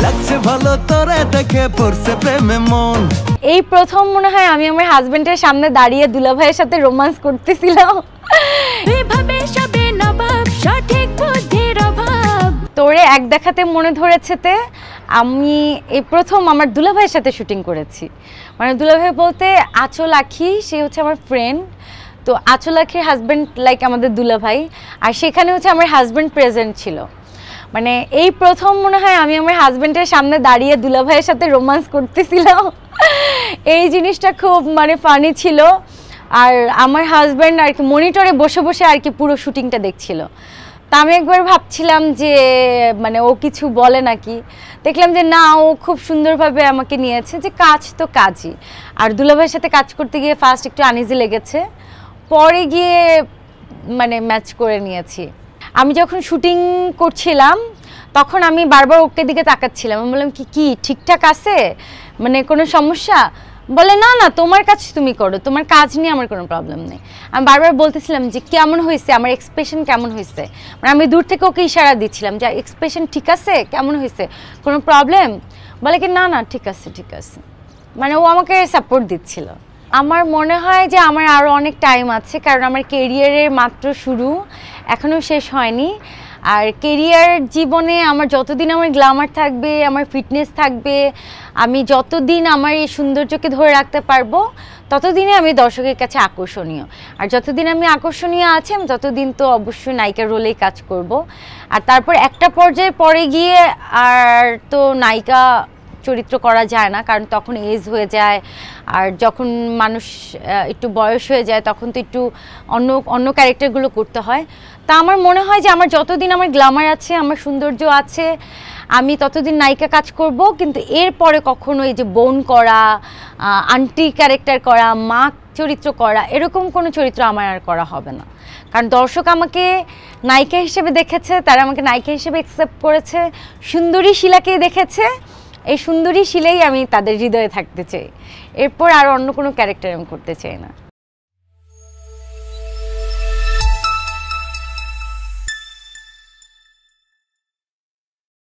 লাগছে ভালো তোরে দেখে পড়ছে প্রেমে মন। এই প্রথম মনে হয় আমি আমার হাজবেন্ডের সামনে দাঁড়িয়ে দুলাভাইয়ের সাথে রোমান্স করতেছিলাম। তোরে এক দেখাতে মনে ধরেছেতে আমি এই প্রথম আমার দুলাভাইয়ের সাথে শুটিং করেছি। মানে দুলাভাই বলতে আঁচল আখি, সে হচ্ছে আমার ফ্রেন্ড। তো আঁচল আখির হাজব্যান্ড লাইক আমাদের দুলাভাই, আর সেখানে হচ্ছে আমার হাজব্যান্ড প্রেজেন্ট ছিল। মানে এই প্রথম মনে হয় আমি আমার হাজব্যান্ডের সামনে দাঁড়িয়ে দুলাভাইয়ের সাথে রোমান্স করতেছিলাম। এই জিনিসটা খুব মানে ফানি ছিল। আর আমার হাজব্যান্ড আর কি মনিটরে বসে বসে আর কি পুরো শুটিংটা দেখছিল। তা আমি একবার ভাবছিলাম যে মানে ও কিছু বলে নাকি, দেখলাম যে না, ও খুব সুন্দরভাবে আমাকে নিয়েছে, যে কাজ তো কাজই। আর দুলাভাইয়ের সাথে কাজ করতে গিয়ে ফার্স্ট একটু আনইজি লেগেছে, পরে গিয়ে মানে ম্যাচ করে নিয়েছি। আমি যখন শুটিং করছিলাম তখন আমি বারবার ওকে দিকে তাকাচ্ছিলাম। আমি বললাম কি ঠিকঠাক আছে, মানে কোনো সমস্যা? বলে না না, তোমার কাজ তুমি করো, তোমার কাজ নিয়ে আমার কোনো প্রবলেম নেই। আমি বারবার বলতেছিলাম যে কেমন হয়েছে, আমার এক্সপ্রেশন কেমন হয়েছে। মানে আমি দূর থেকে ওকে ইশারা দিচ্ছিলাম যে এক্সপ্রেশন ঠিক আছে, কেমন হয়েছে, কোনো প্রবলেম? বলে কি না না ঠিক আছে ঠিক আছে। মানে ও আমাকে সাপোর্ট দিচ্ছিল। আমার মনে হয় যে আমার আরও অনেক টাইম আছে, কারণ আমার কেরিয়ারের মাত্র শুরু, এখনও শেষ হয়নি। আর কেরিয়ার জীবনে আমার যতদিন আমার গ্ল্যামার থাকবে, আমার ফিটনেস থাকবে, আমি যতদিন আমার এই সৌন্দর্যকে ধরে রাখতে পারবো, ততদিনে আমি দর্শকের কাছে আকর্ষণীয়। আর যতদিন আমি আকর্ষণীয় আছি, আমি ততদিন তো অবশ্যই নায়িকার রোলেই কাজ করব। আর তারপর একটা পর্যায়ে পরে গিয়ে আর তো নায়িকা চরিত্র করা যায় না, কারণ তখন এজ হয়ে যায়। আর যখন মানুষ একটু বয়স হয়ে যায় তখন তো একটু অন্য ক্যারেক্টারগুলো করতে হয়। তা আমার মনে হয় যে আমার যতদিন আমার গ্ল্যামার আছে, আমার সৌন্দর্য আছে, আমি ততদিন নায়িকা কাজ করব। কিন্তু এরপরে কখনো এই যে বোন করা, আন্টি ক্যারেক্টার করা, মা চরিত্র করা, এরকম কোনো চরিত্র আমার আর করা হবে না। কারণ দর্শক আমাকে নায়িকা হিসেবে দেখেছে, তারা আমাকে নায়িকা হিসেবে অ্যাকসেপ্ট করেছে, সুন্দরী শিলাকেই দেখেছে। এই সুন্দরী শিলেই আমি তাদের হৃদয়ে থাকতে চাই, এরপর আর অন্য কোনো ক্যারেক্টার আমি করতে চাই না।